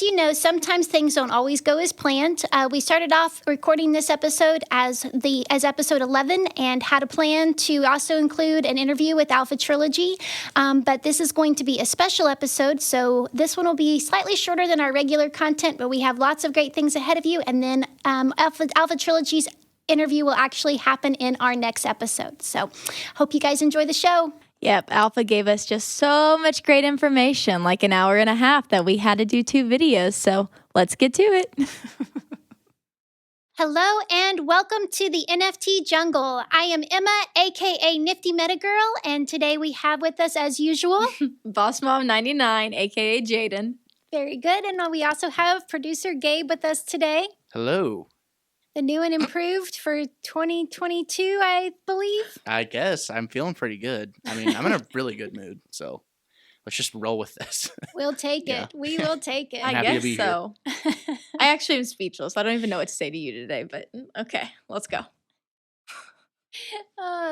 you know, sometimes things don't always go as planned. We started off recording this episode as episode 11 and had a plan to also include an interview with Alpha Trilogy. But this is going to be a special episode, so this one will be slightly shorter than our regular content, but we have lots of great things ahead of you. And then Alpha Trilogy's interview will actually happen in our next episode. So hope you guys enjoy the show. Yep, Alpha gave us just so much great information, like an hour and a half that we had to do 2 videos. So let's get to it. Hello and welcome to the NFT Jungle. I am Emma, aka Nifty Meta Girl, and today we have with us, as usual, Boss Mom 99, aka Jaden. Very good, and we also have producer Gabe with us today. Hello. The new and improved for 2022, I believe. I guess I'm feeling pretty good. I mean, I'm in a really good mood, so let's just roll with this. We'll take it. We will take it. I'm I happy to guess be so. I actually am speechless. I don't even know what to say to you today, but okay, let's go.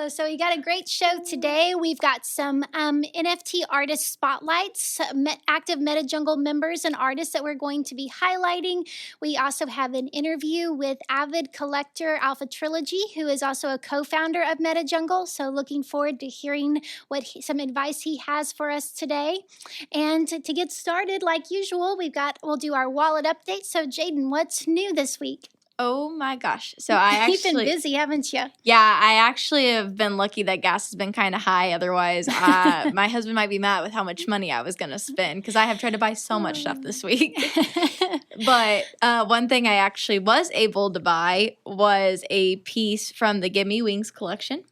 So we got a great show today. We've got some NFT artist spotlights, active MetaJungle members and artists that we're going to be highlighting. We also have an interview with avid collector Alpha Trilogy, who is also a co-founder of MetaJungle. So looking forward to hearing some advice he has for us today. And to get started, like usual, we'll do our wallet update. So Jaden, what's new this week? Oh my gosh. So I actually... You've been busy, haven't you? Yeah, I actually have been lucky that gas has been kind of high. Otherwise, my husband might be mad with how much money I was going to spend because I have tried to buy so much stuff this week. But one thing I actually was able to buy was a piece from the Give Me Wings collection.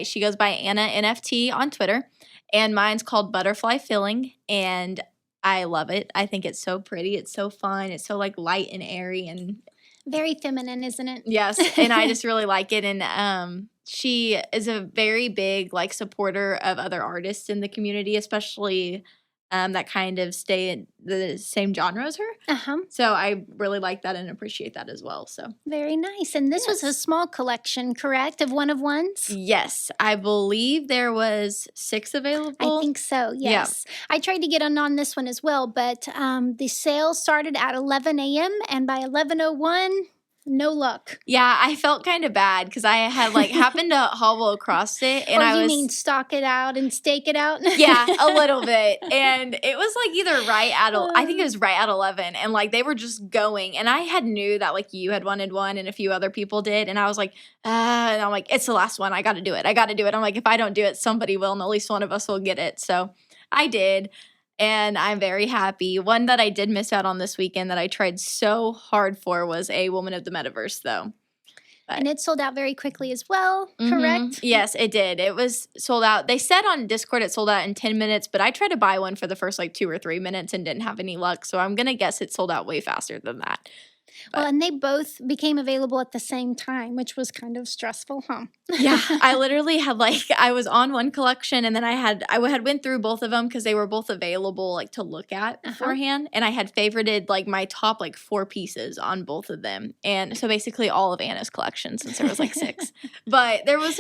She goes by Anna NFT on Twitter. And mine's called Butterfly Filling. And I love it. I think it's so pretty. It's so fun. It's so like light and airy and... very feminine, isn't it? Yes, and I just really like it. And she is a very big like supporter of other artists in the community, especially that kind of stay in the same genre as her. So I really like that and appreciate that as well. So very nice. And this was a small collection, correct, of one-of-ones? Yes, I believe there was 6 available. I think so, yes. Yeah. I tried to get on this one as well, but the sale started at 11 a.m. and by 11:01, no luck. Yeah, I felt kind of bad because I had like happened to hobble across it, and you mean stock it out and stake it out? Yeah, a little bit, and it was like either right at I think it was right at 11, and like they were just going, and I had knew that like you had wanted one, and a few other people did, and I was like, and I'm like, it's the last one, I got to do it. I'm like, if I don't do it, somebody will, and at least one of us will get it. So I did. And I'm very happy. One that I did miss out on this weekend that I tried so hard for was a Woman of the Metaverse, though. But, and it sold out very quickly as well, correct? Yes, it did. It was sold out. They said on Discord it sold out in 10 minutes, but I tried to buy one for the first like 2 or 3 minutes and didn't have any luck. So I'm going to guess it sold out way faster than that. Well, and they both became available at the same time, which was kind of stressful, huh? Yeah, I literally had I was on one collection and then I had went through both of them because they were both available like to look at beforehand. And I had favorited like my top like 4 pieces on both of them. And so basically all of Anna's collection since there was like 6. But there was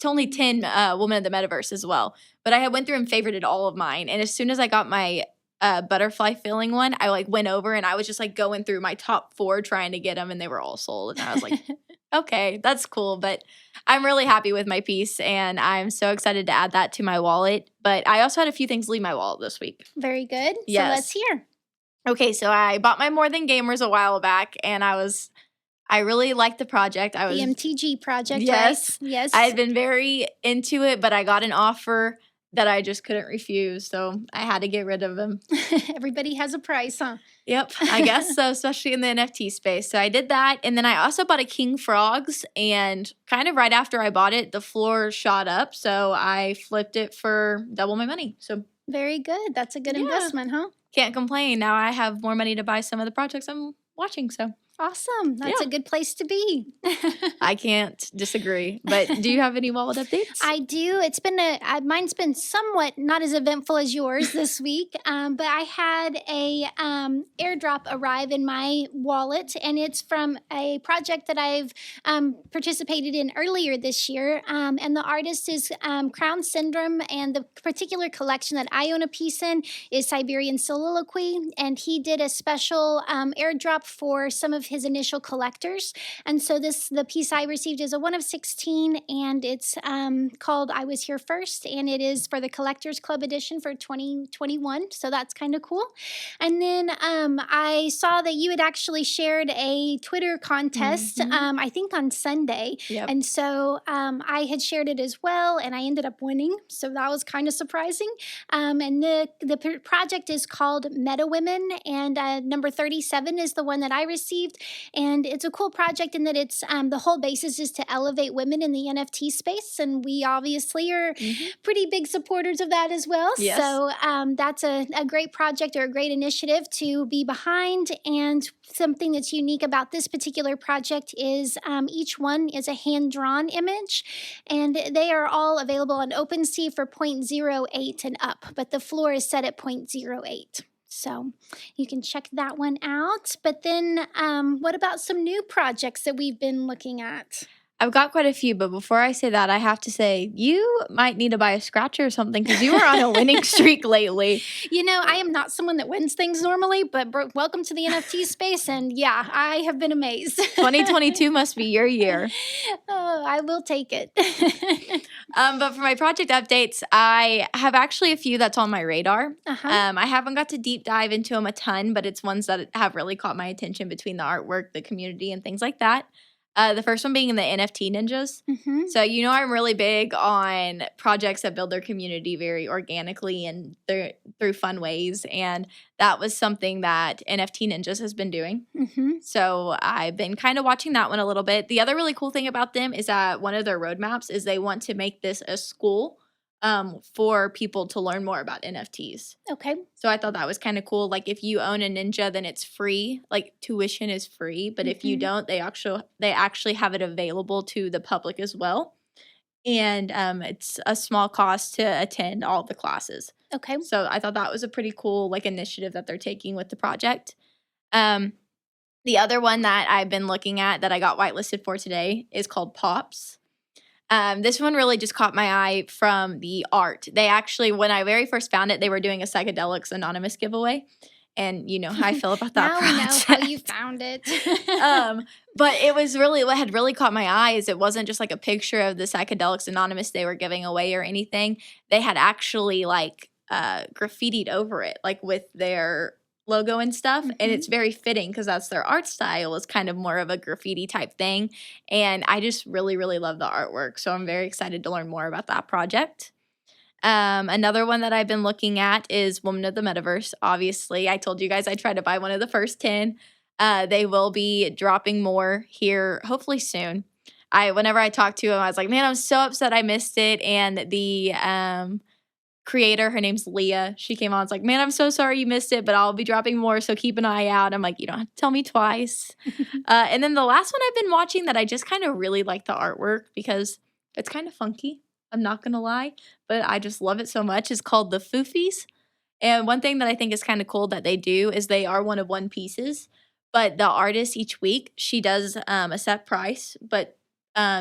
only 10 Women of the Metaverse as well. But I had went through and favorited all of mine. And as soon as I got my butterfly filling one, I like went over and I was just like going through my top 4 trying to get them, and they were all sold. And I was like, okay, that's cool. But I'm really happy with my piece, and I'm so excited to add that to my wallet. But I also had a few things leave my wallet this week. Very good. Yes. So let's hear. Okay, so I bought my More Than Gamers a while back, and I really liked the project. The MTG project, yes, right? Yes. I had been very into it, but I got an offer that I just couldn't refuse, so I had to get rid of them. Everybody has a price, huh? Yep, I guess so, especially in the NFT space. So I did that, and then I also bought a King Frogs, and kind of right after I bought it, the floor shot up, so I flipped it for double my money. So very good. That's a good investment, huh? Can't complain. Now I have more money to buy some of the projects I'm watching, so. Awesome. That's a good place to be. I can't disagree. But do you have any wallet updates? I do. It's been mine's been somewhat not as eventful as yours this week, but I had a airdrop arrive in my wallet, and it's from a project that I've participated in earlier this year. And the artist is Crown Syndrome, and the particular collection that I own a piece in is Siberian Soliloquy, and he did a special airdrop for some of his initial collectors. And so the piece I received is a 1 of 16, and it's called I Was Here First, and it is for the Collectors Club edition for 2021. So that's kind of cool. And then I saw that you had actually shared a Twitter contest, I think on Sunday. Yep. And so I had shared it as well, and I ended up winning. So that was kind of surprising. And the project is called MetaWomen, and number 37 is the one that I received. And it's a cool project in that it's the whole basis is to elevate women in the NFT space, and we obviously are pretty big supporters of that as well. Yes. So that's a great project or a great initiative to be behind. And something that's unique about this particular project is each one is a hand-drawn image, and they are all available on OpenSea for 0.08 and up, but the floor is set at 0.08. So you can check that one out. But then what about some new projects that we've been looking at? I've got quite a few, but before I say that, I have to say you might need to buy a scratcher or something because you are on a winning streak lately. You know, I am not someone that wins things normally, but welcome to the NFT space. And yeah, I have been amazed. 2022 must be your year. Oh, I will take it. But for my project updates, I have actually a few that's on my radar. I haven't got to deep dive into them a ton, but it's ones that have really caught my attention between the artwork, the community, and things like that. The first one being the NFT ninjas. So, you know, I'm really big on projects that build their community very organically and through fun ways. And that was something that NFT Ninjas has been doing. So I've been kind of watching that one a little bit. The other really cool thing about them is that one of their roadmaps is they want to make this a school for people to learn more about NFTs. Okay. So I thought that was kind of cool. Like if you own a ninja, then it's free. Like tuition is free. But if you don't, they actually have it available to the public as well. And it's a small cost to attend all the classes. Okay. So I thought that was a pretty cool like initiative that they're taking with the project. The other one that I've been looking at that I got whitelisted for today is called Pops. This one really just caught my eye from the art. They actually, when I very first found it, they were doing a Psychedelics Anonymous giveaway. And you know how I feel about that now project. we know how you found it. But it was really, what had really caught my eye is it wasn't just like a picture of the Psychedelics Anonymous they were giving away or anything. They had actually like graffitied over it, like with their logo and stuff. And it's very fitting because that's their art style, is kind of more of a graffiti type thing. And I just really, really love the artwork. So I'm very excited to learn more about that project. Another one that I've been looking at is Woman of the Metaverse. Obviously, I told you guys I tried to buy one of the first 10. They will be dropping more here hopefully soon. Whenever I talked to him, I was like, man, I'm so upset I missed it. And the creator, her name's Leah, she came on, it's like, man, I'm so sorry you missed it, but I'll be dropping more, so keep an eye out. I'm like, you don't have to tell me twice. And then the last one I've been watching that I just kind of really like the artwork because it's kind of funky, I'm not gonna lie, but I just love it so much, is called the FooFees. And one thing that I think is kind of cool that they do is they are one of one pieces, but the artist each week, she does a set price, but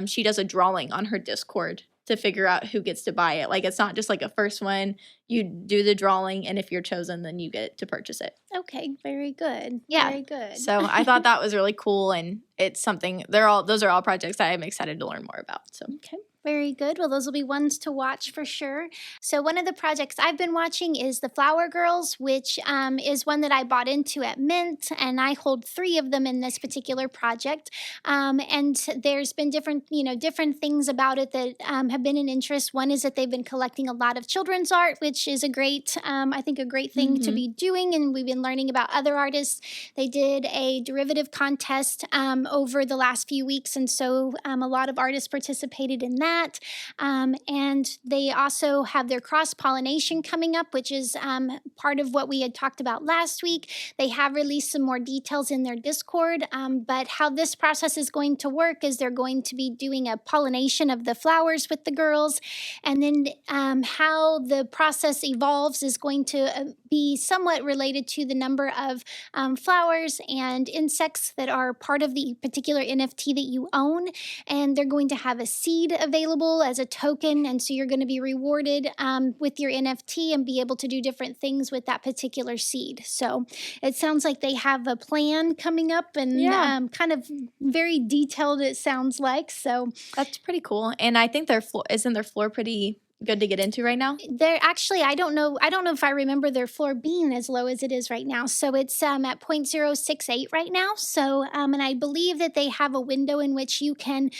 she does a drawing on her Discord to figure out who gets to buy it. Like, it's not just like a first one. You do the drawing, and if you're chosen, then you get to purchase it. Okay, very good. Yeah. Very good. So I thought that was really cool, and it's something, those are all projects that I'm excited to learn more about. So Okay. Very good. Well, those will be ones to watch for sure. So one of the projects I've been watching is the Flower Girls, which is one that I bought into at Mint, and I hold 3 of them in this particular project. And there's been different things about it that have been an interest. One is that they've been collecting a lot of children's art, which is a great, I think, a great thing to be doing. And we've been learning about other artists. They did a derivative contest over the last few weeks, and so a lot of artists participated in that. that. And they also have their cross-pollination coming up, which is part of what we had talked about last week. They have released some more details in their Discord, but how this process is going to work is they're going to be doing a pollination of the flowers with the girls, and then how the process evolves is going to be somewhat related to the number of flowers and insects that are part of the particular NFT that you own. And they're going to have a seed available as a token. And so you're going to be rewarded with your NFT and be able to do different things with that particular seed. So it sounds like they have a plan coming up, and kind of very detailed, it sounds like. So that's pretty cool. And I think isn't their floor pretty good to get into right now? They're actually, I don't know if I remember their floor being as low as it is right now. So it's at 0.068 right now. So, and I believe that they have a window in which you can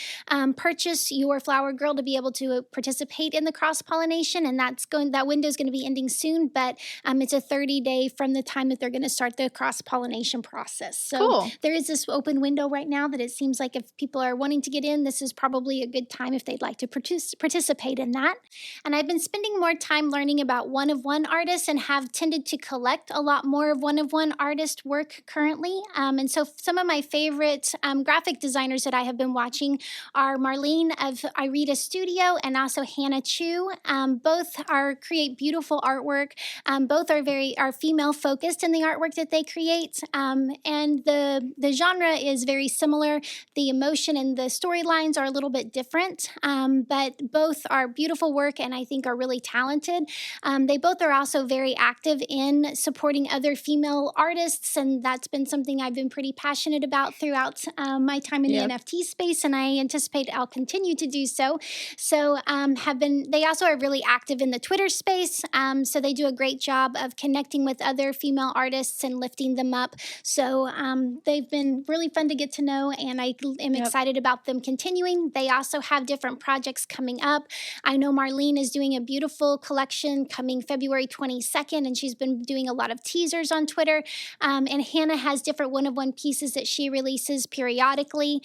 purchase your flower girl to be able to participate in the cross-pollination. And that window is going to be ending soon, but it's a 30-day from the time that they're going to start the cross-pollination process. So cool. There is this open window right now that it seems like if people are wanting to get in, this is probably a good time if they'd like to participate in that. And I've been spending more time learning about one-of-one artists and have tended to collect a lot more of one-of-one artist work currently. And so some of my favorite graphic designers that I have been watching are Marleen of Iredia Studio and also Hannah Chu. Both create beautiful artwork. Both are female focused in the artwork that they create. And the genre is very similar. The emotion and the storylines are a little bit different, but both are beautiful work and I think are really talented. They both are also very active in supporting other female artists, and that's been something I've been pretty passionate about throughout my time in the NFT space, and I anticipate I'll continue to do so. So they also are really active in the Twitter space, so they do a great job of connecting with other female artists and lifting them up. So they've been really fun to get to know, and I am excited about them continuing. They also have different projects coming up. I know Marleen is doing a beautiful collection coming February 22nd, and she's been doing a lot of teasers on Twitter. And Hannah has different one-of-one pieces that she releases periodically.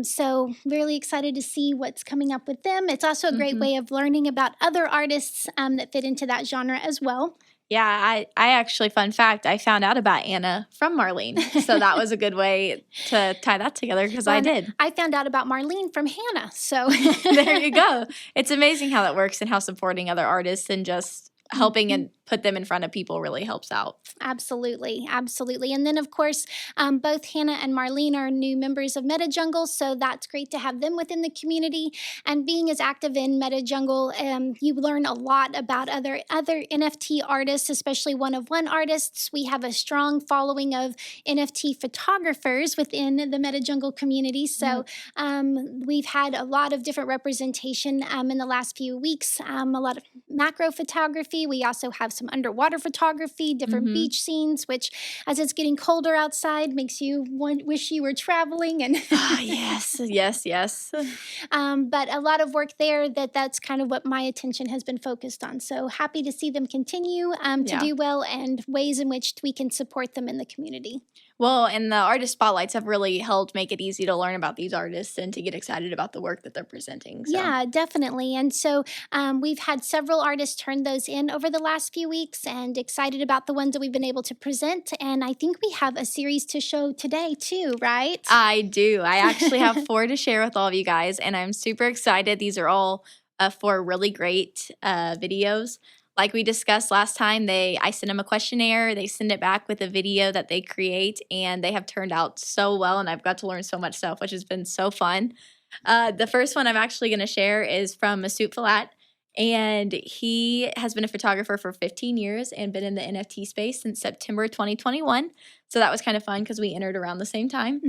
So really excited to see what's coming up with them. It's also a great way of learning about other artists that fit into that genre as well. Yeah, I actually, fun fact, I found out about Anna from Marleen. So that was a good way to tie that together because I did. I found out about Marleen from Hannah. So there you go. It's amazing how that works and how supporting other artists and just helping and put them in front of people really helps out. Absolutely. Absolutely. And then, of course, both Hannah and Marleen are new members of MetaJungle, so that's great to have them within the community. And being as active in MetaJungle, you learn a lot about other NFT artists, especially one-of-one artists. We have a strong following of NFT photographers within the MetaJungle community, so we've had a lot of different representation in the last few weeks, a lot of macro photography. We also have some underwater photography, different beach scenes, which as it's getting colder outside makes you wish you were traveling. And yes. But a lot of work there that's kind of what my attention has been focused on. So happy to see them continue to do well and ways in which we can support them in the community. Well, and the artist spotlights have really helped make it easy to learn about these artists and to get excited about the work that they're presenting. So. Yeah, definitely. And so we've had several artists turn those in over the last few weeks and excited about the ones that we've been able to present. And I think we have a series to show today too, right? I do. I actually have 4 to share with all of you guys, and I'm super excited. These are all 4 really great videos. Like we discussed last time, I send them a questionnaire, they send it back with a video that they create, and they have turned out so well, and I've got to learn so much stuff, which has been so fun. The first one I'm actually going to share is from Mesut Felat, and he has been a photographer for 15 years and been in the NFT space since September 2021. So that was kind of fun because we entered around the same time.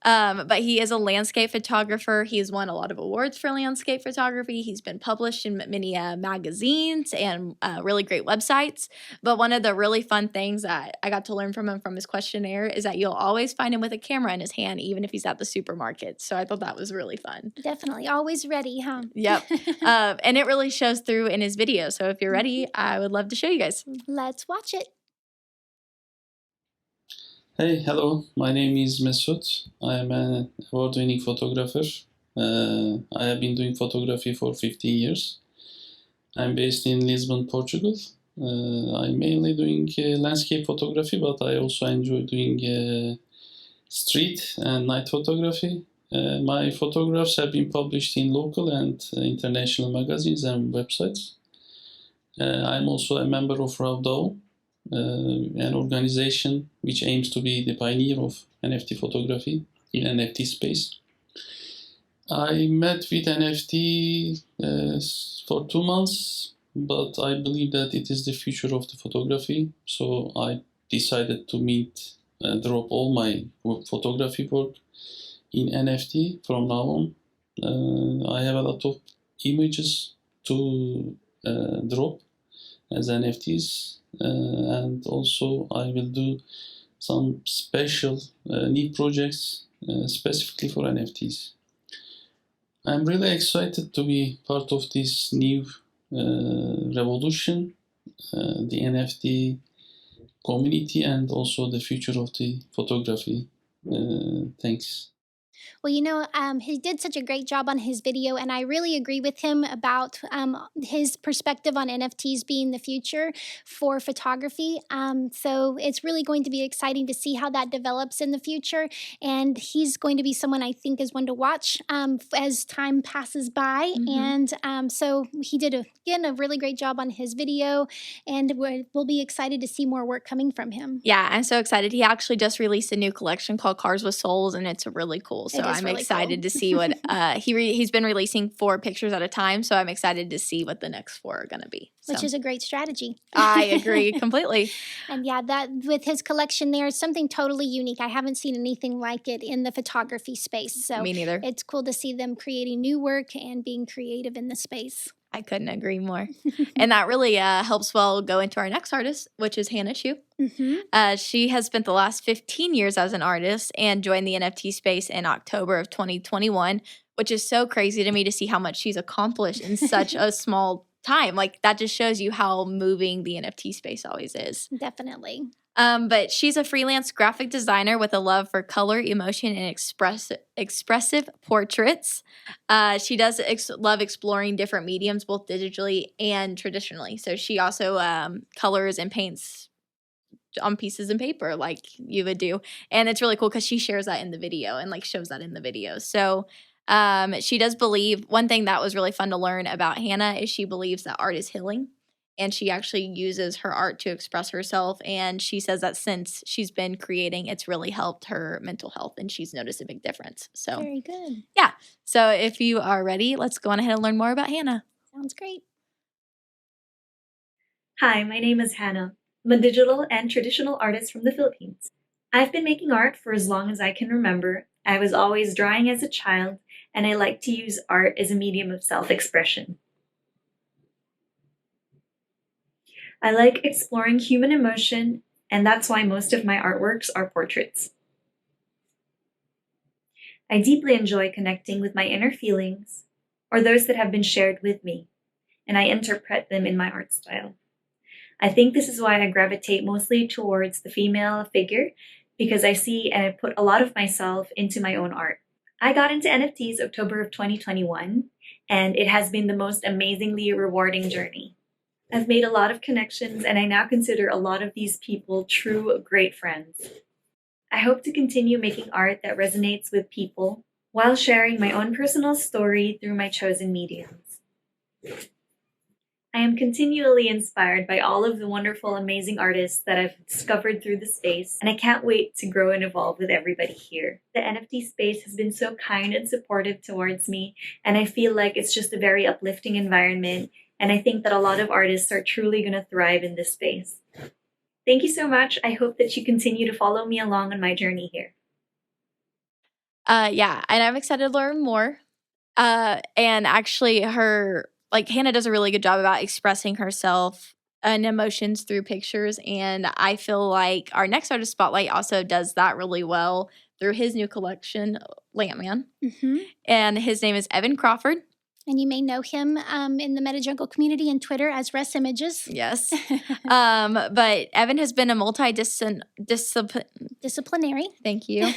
But he is a landscape photographer. He has won a lot of awards for landscape photography. He's been published in many magazines and really great websites. But one of the really fun things that I got to learn from him from his questionnaire is that you'll always find him with a camera in his hand, even if he's at the supermarket. So I thought that was really fun. Definitely. Always ready, huh? Yep. And it really shows through in his video. So if you're ready, I would love to show you guys. Let's watch it. Hey, hello. My name is Mesut. I am an award-winning photographer. I have been doing photography for 15 years. I'm based in Lisbon, Portugal. I'm mainly doing landscape photography, but I also enjoy doing street and night photography. My photographs have been published in local and international magazines and websites. I'm also a member of RAWDAO, an organization which aims to be the pioneer of NFT photography in NFT space. I met with NFT for 2 months, but I believe that it is the future of the photography. So I decided to drop all my photography work in NFT from now on. I have a lot of images to drop as NFTs, and also I will do some special new projects specifically for NFTs. I'm really excited to be part of this new revolution, the NFT community, and also the future of the photography. Thanks. Well, he did such a great job on his video, and I really agree with him about his perspective on NFTs being the future for photography. So it's really going to be exciting to see how that develops in the future. And he's going to be someone I think is one to watch as time passes by. And so he did, again, a really great job on his video, and we'll be excited to see more work coming from him. Yeah, I'm so excited. He actually just released a new collection called Cars with Souls, and it's really cool. So I'm really excited to see what he's been releasing 4 pictures at a time. So I'm excited to see what the next 4 are going to be. Which is a great strategy. I agree completely. And yeah, that with his collection there is something totally unique. I haven't seen anything like it in the photography space. So me neither. It's cool to see them creating new work and being creative in the space. I couldn't agree more. And that really helps go into our next artist, which is Hannah Chu. She has spent the last 15 years as an artist and joined the NFT space in October of 2021, which is so crazy to me to see how much she's accomplished in such a small time. Like, that just shows you how moving the NFT space always is. Definitely. But she's a freelance graphic designer with a love for color, emotion, and expressive portraits. She does love exploring different mediums, both digitally and traditionally. So she also colors and paints on pieces of paper like you would do. And it's really cool because she shares that in the video and shows that in the video. So she does believe, one thing that was really fun to learn about Hannah is she believes that art is healing. And she actually uses her art to express herself. And she says that since she's been creating, it's really helped her mental health. And she's noticed a big difference. So very good. Yeah. So if you are ready, let's go on ahead and learn more about Hannah. Sounds great. Hi, my name is Hannah. I'm a digital and traditional artist from the Philippines. I've been making art for as long as I can remember. I was always drawing as a child, and I like to use art as a medium of self-expression. I like exploring human emotion, and that's why most of my artworks are portraits. I deeply enjoy connecting with my inner feelings, or those that have been shared with me, and I interpret them in my art style. I think this is why I gravitate mostly towards the female figure, because I see and I put a lot of myself into my own art. I got into NFTs October of 2021, and it has been the most amazingly rewarding journey. I've made a lot of connections, and I now consider a lot of these people true great friends. I hope to continue making art that resonates with people while sharing my own personal story through my chosen mediums. I am continually inspired by all of the wonderful, amazing artists that I've discovered through the space, and I can't wait to grow and evolve with everybody here. The NFT space has been so kind and supportive towards me, and I feel like it's just a very uplifting environment. And I think that a lot of artists are truly going to thrive in this space. Thank you so much. I hope that you continue to follow me along on my journey here. Yeah, and I'm excited to learn more. And actually Hannah does a really good job about expressing herself and emotions through pictures. And I feel like our next artist spotlight also does that really well through his new collection, Lampman. And his name is Evan Crawford. And you may know him in the MetaJungle community and Twitter as Russ Images. Yes. But Evan has been a Disciplinary. Thank you.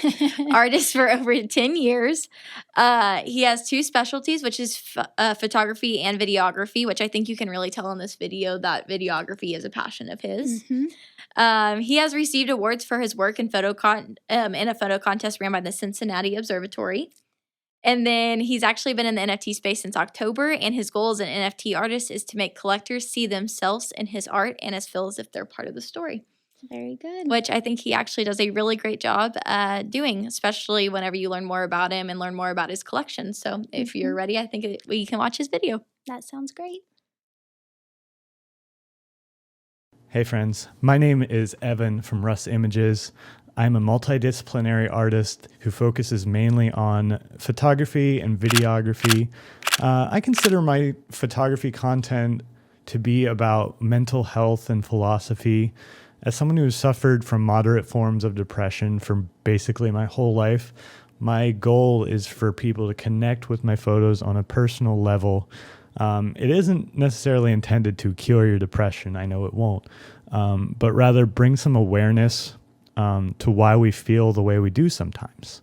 Artist for over 10 years. He has 2 specialties, which is photography and videography, which I think you can really tell in this video that videography is a passion of his. Mm-hmm. He has received awards for his work in in a photo contest ran by the Cincinnati Observatory. And then he's actually been in the NFT space since October, and his goal as an NFT artist is to make collectors see themselves in his art and feel as if they're part of the story. Very good. Which I think he actually does a really great job doing, especially whenever you learn more about him and learn more about his collection. So if you're ready, I think we can watch his video. That sounds great. Hey friends, my name is Evan from Russ Images. I'm a multidisciplinary artist who focuses mainly on photography and videography. I consider my photography content to be about mental health and philosophy. As someone who has suffered from moderate forms of depression for basically my whole life, my goal is for people to connect with my photos on a personal level. It isn't necessarily intended to cure your depression, I know it won't, but rather bring some awareness to why we feel the way we do sometimes.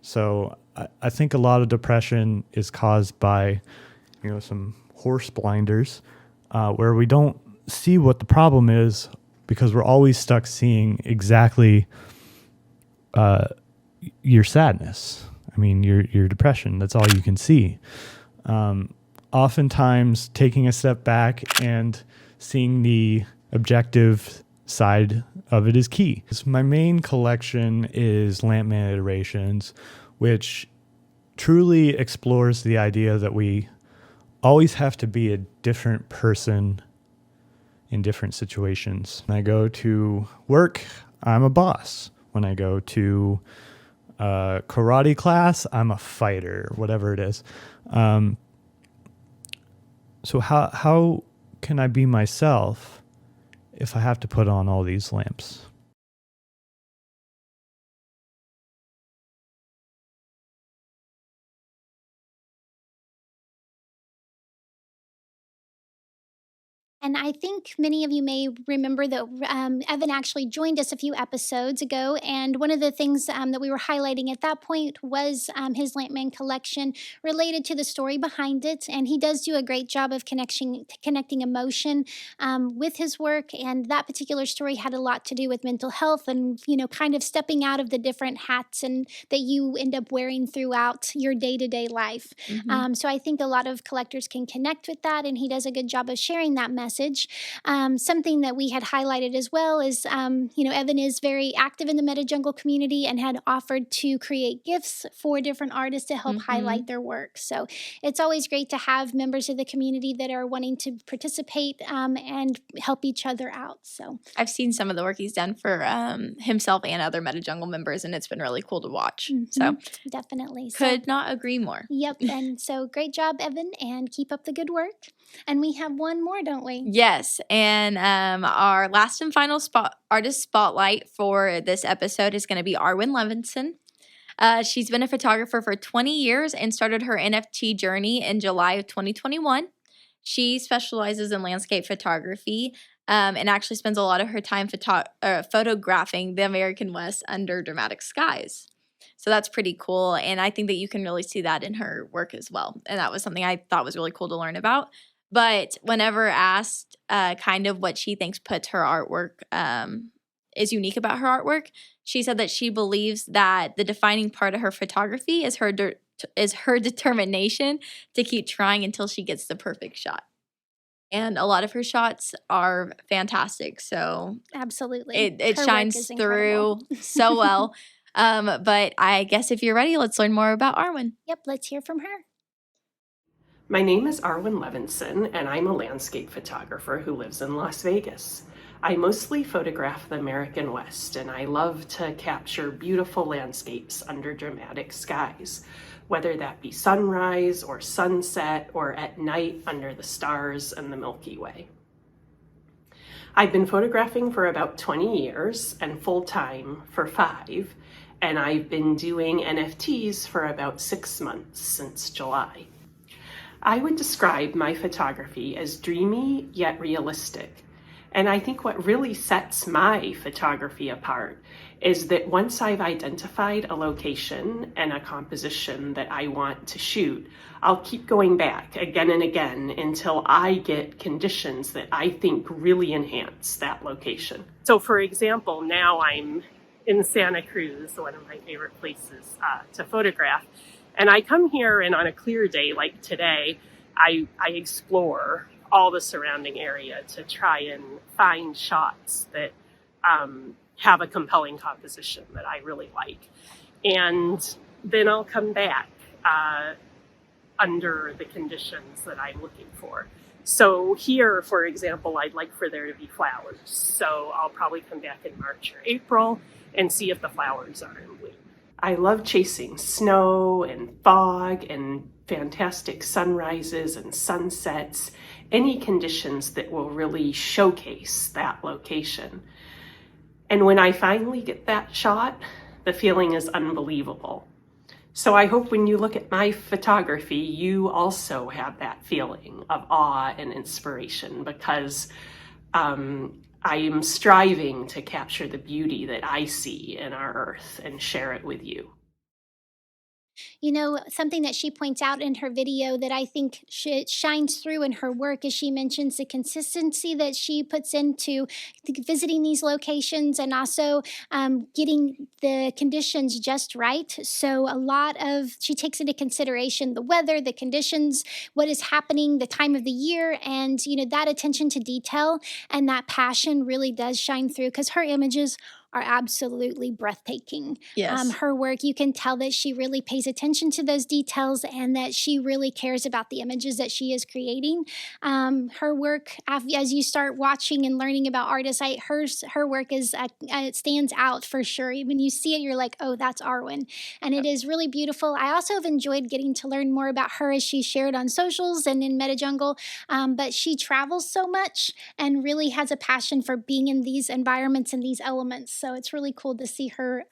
So I think a lot of depression is caused by, some horse blinders, where we don't see what the problem is because we're always stuck seeing exactly your sadness. I mean, your depression. That's all you can see. Oftentimes, taking a step back and seeing the objective side of it is key. My main collection is Lampman Iterations, which truly explores the idea that we always have to be a different person in different situations. When I go to work, I'm a boss. When I go to karate class, I'm a fighter, whatever it is. So how can I be myself if I have to put on all these lamps? And I think many of you may remember that Evan actually joined us a few episodes ago. And one of the things that we were highlighting at that point was his Lampman collection related to the story behind it. And he does do a great job of connecting emotion with his work. And that particular story had a lot to do with mental health and, kind of stepping out of the different hats and that you end up wearing throughout your day-to-day life. Mm-hmm. So I think a lot of collectors can connect with that. And he does a good job of sharing that message. Something that we had highlighted as well is, Evan is very active in the MetaJungle community and had offered to create gifts for different artists to help highlight their work. So it's always great to have members of the community that are wanting to participate and help each other out. So I've seen some of the work he's done for himself and other MetaJungle members, and it's been really cool to watch. So definitely. Could not agree more. Yep. And so great job, Evan, and keep up the good work. And we have one more, don't we? Yes, and our last and final artist spotlight for this episode is going to be Arwin Levinson. She's been a photographer for 20 years and started her NFT journey in July of 2021. She specializes in landscape photography and actually spends a lot of her time photographing the American West under dramatic skies. So that's pretty cool, and I think that you can really see that in her work as well. And that was something I thought was really cool to learn about. But whenever asked kind of what she thinks puts her artwork is unique about her artwork, she said that she believes that the defining part of her photography is her determination to keep trying until she gets the perfect shot. And a lot of her shots are fantastic. So absolutely, it shines through so well. But I guess if you're ready, let's learn more about Arwin. Yep, let's hear from her. My name is Arwin Levinson, and I'm a landscape photographer who lives in Las Vegas. I mostly photograph the American West, and I love to capture beautiful landscapes under dramatic skies, whether that be sunrise or sunset or at night under the stars and the Milky Way. I've been photographing for about 20 years and full-time for 5, and I've been doing NFTs for about 6 months since July. I would describe my photography as dreamy yet realistic. And I think what really sets my photography apart is that once I've identified a location and a composition that I want to shoot, I'll keep going back again and again until I get conditions that I think really enhance that location. So for example, now I'm in Santa Cruz, one of my favorite places to photograph. And I come here and on a clear day like today, I explore all the surrounding area to try and find shots that have a compelling composition that I really like. And then I'll come back under the conditions that I'm looking for. So here, for example, I'd like for there to be flowers. So I'll probably come back in March or April and see if the flowers are in bloom. I love chasing snow and fog and fantastic sunrises and sunsets, any conditions that will really showcase that location. And when I finally get that shot, the feeling is unbelievable. So I hope when you look at my photography, you also have that feeling of awe and inspiration, because I am striving to capture the beauty that I see in our earth and share it with you. You know, something that she points out in her video that I think shines through in her work is she mentions the consistency that she puts into visiting these locations and also getting the conditions just right. So she takes into consideration the weather, the conditions, what is happening, the time of the year, and, you know, that attention to detail and that passion really does shine through, because her images are absolutely breathtaking. Yes. Her work, you can tell that she really pays attention to those details and that she really cares about the images that she is creating. Her work, as you start watching and learning about artists, her work is it stands out for sure. When you see it, you're like, oh, that's Arwin. And it is really beautiful. I also have enjoyed getting to learn more about her as she shared on socials and in MetaJungle. But she travels so much and really has a passion for being in these environments and these elements. So it's really cool to see her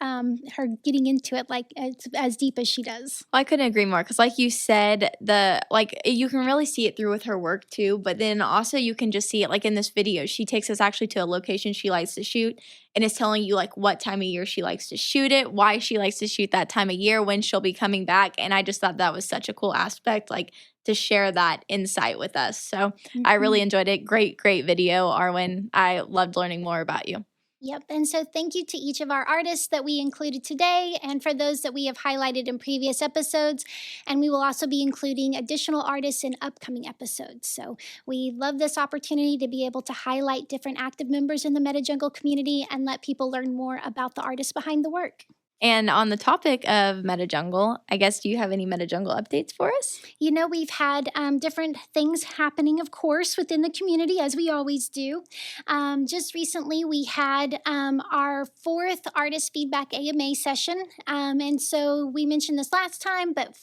getting into it like as deep as she does. Well, I couldn't agree more, because like you said, you can really see it through with her work too, but then also you can just see it like in this video. She takes us actually to a location she likes to shoot and is telling you like what time of year she likes to shoot it, why she likes to shoot that time of year, when she'll be coming back. And I just thought that was such a cool aspect, like to share that insight with us. So I really enjoyed it. Great video, Arwin. I loved learning more about you. Yep. And so thank you to each of our artists that we included today and for those that we have highlighted in previous episodes. And we will also be including additional artists in upcoming episodes. So we love this opportunity to be able to highlight different active members in the MetaJungle community and let people learn more about the artists behind the work. And on the topic of MetaJungle, I guess, do you have any MetaJungle updates for us? You know, we've had different things happening, of course, within the community, as we always do. Just recently, we had our 4th Artist Feedback AMA session. And so we mentioned this last time, but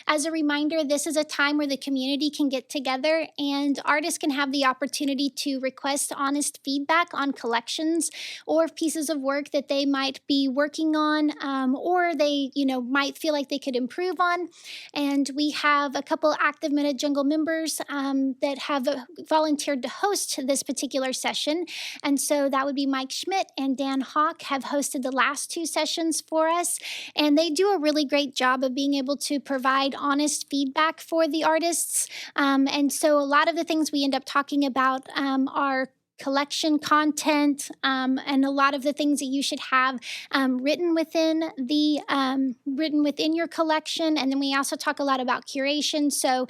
as a reminder, this is a time where the community can get together and artists can have the opportunity to request honest feedback on collections or pieces of work that they might be working on, or they, might feel like they could improve on. And we have a couple active MetaJungle members that have volunteered to host this particular session. And so that would be Mike Schmidt and Dan Hawk have hosted the last 2 sessions for us. And they do a really great job of being able to provide honest feedback for the artists. And so a lot of the things we end up talking about are collection content, and a lot of the things that you should have written within your collection. And then we also talk a lot about curation, so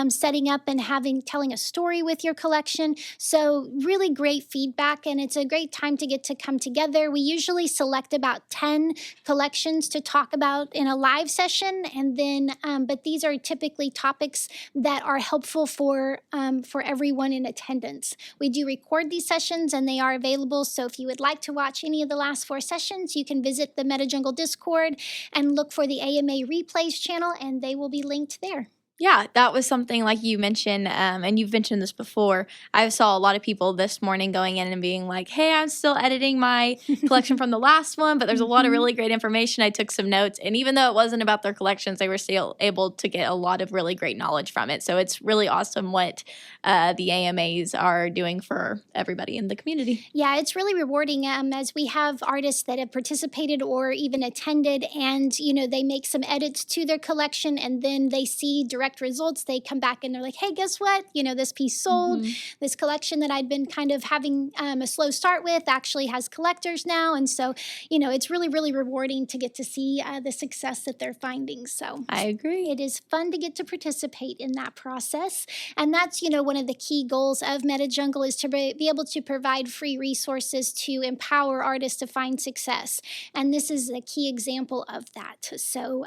setting up and telling a story with your collection. So really great feedback, and it's a great time to come together. We usually select about 10 collections to talk about in a live session, and then but these are typically topics that are helpful for everyone in attendance. We do record these sessions and they are available. So if you would like to watch any of the last 4 sessions, you can visit the MetaJungle Discord and look for the AMA Replays channel, and they will be linked there. Yeah, that was something like you mentioned, and you've mentioned this before. I saw a lot of people this morning going in and being like, hey, I'm still editing my collection from the last one, but there's a lot of really great information. I took some notes, and even though it wasn't about their collections, they were still able to get a lot of really great knowledge from it. So it's really awesome what the AMAs are doing for everybody in the community. Yeah, it's really rewarding as we have artists that have participated or even attended, and they make some edits to their collection, and then they see direct results. They come back and they're like, hey, guess what? This piece sold. This collection that I'd been kind of having a slow start with actually has collectors now. And so, it's really, really rewarding to get to see the success that they're finding. So I agree. It is fun to get to participate in that process. And that's, one of the key goals of MetaJungle is to be able to provide free resources to empower artists to find success. And this is a key example of that. So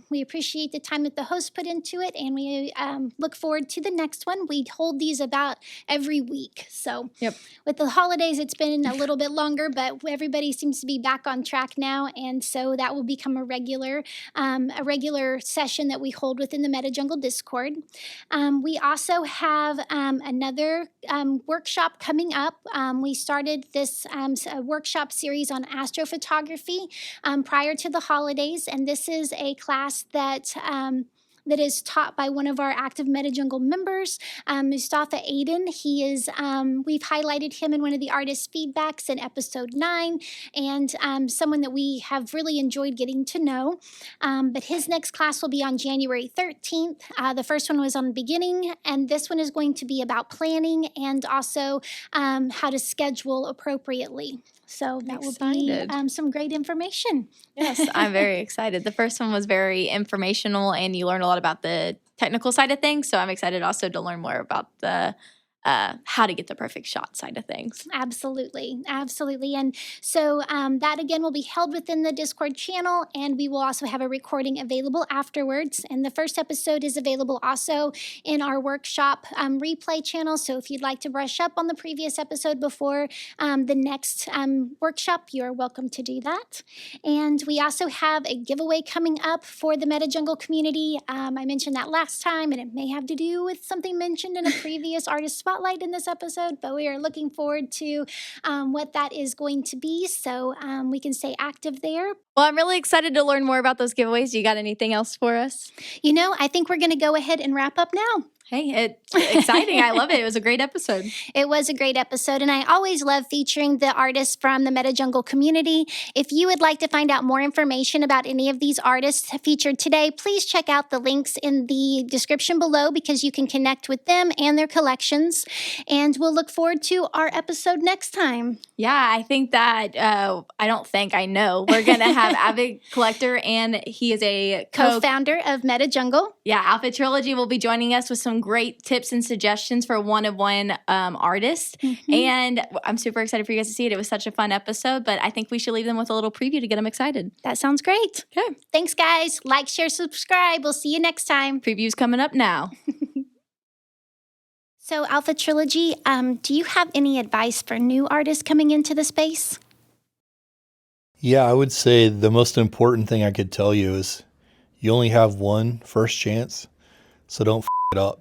we appreciate the time that the host put into it, and we look forward to the next one. We hold these about every week. So with the holidays, it's been a little bit longer, but everybody seems to be back on track now. And so that will become a regular session that we hold within the MetaJungle Discord. We also have another workshop coming up. We started this workshop series on astrophotography prior to the holidays, and this is a class that is taught by one of our active MetaJungle members, Mustafa Aiden. He is, we've highlighted him in one of the artist feedbacks in episode 9, and someone that we have really enjoyed getting to know. But his next class will be on January 13th. The first one was on the beginning, and this one is going to be about planning and also how to schedule appropriately. So that will be some great information. Yes, I'm very excited. The first one was very informational, and you learn a lot about the technical side of things. So I'm excited also to learn more about the how to get the perfect shot side of things. Absolutely. And so that again will be held within the Discord channel, and we will also have a recording available afterwards. And the first episode is available also in our workshop replay channel. So if you'd like to brush up on the previous episode before the next workshop, you're welcome to do that. And we also have a giveaway coming up for the MetaJungle community. I mentioned that last time, and it may have to do with something mentioned in a previous artist spotlight in this episode, but we are looking forward to what that is going to be, so we can stay active there. Well, I'm really excited to learn more about those giveaways. You got anything else for us? I think we're going to go ahead and wrap up now. Hey, it's exciting. I love it. It was a great episode. It was a great episode, and I always love featuring the artists from the MetaJungle community. If you would like to find out more information about any of these artists featured today, please check out the links in the description below, because you can connect with them and their collections. And we'll look forward to our episode next time. Yeah, I think that, I know, we're going to have Avid Collector, and he is a co-founder of MetaJungle. Yeah, Outfit Trilogy will be joining us with some great tips and suggestions for one-of-one artists. And I'm super excited for you guys to see it. It was such a fun episode, but I think we should leave them with a little preview to get them excited. That sounds great. Okay. Thanks, guys. Like, share, subscribe. We'll see you next time. Preview's coming up now. So, Alpha Trilogy, do you have any advice for new artists coming into the space? Yeah, I would say the most important thing I could tell you is you only have one first chance, so don't f it up.